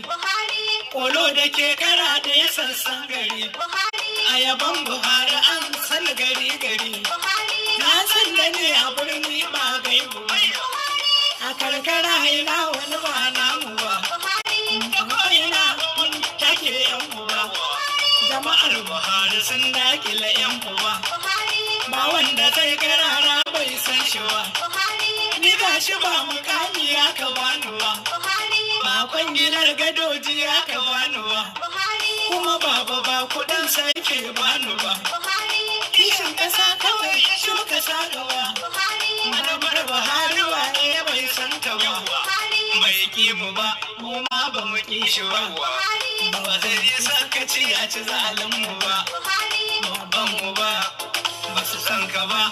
gari. Kolo da ke kara da ya sassan gari. A yaban Buhari an san gari gari. Na san da ne a birni ba gaibu ba. A karkara ina wani ba namu ba. Ina take yan uba. Jama'ar Buhari sun dakile yan uba. Ba wanda zai karara bai san shi ba. Ni gashi ba mukami ya ka bani ba. Ba kwangilar gadoji ya ka bani ba. Kuma baba ba kudin sake bani ba. Kishin kasa kawai shi muka sa gaba. Madamar Buhari waye bai san ta ba. Bai ki mu ba, mu ma ba mu ki shi ba. Ba zai yi sakaci ya ci zalin mu ba. Babban mu ba, ba su san ka ba.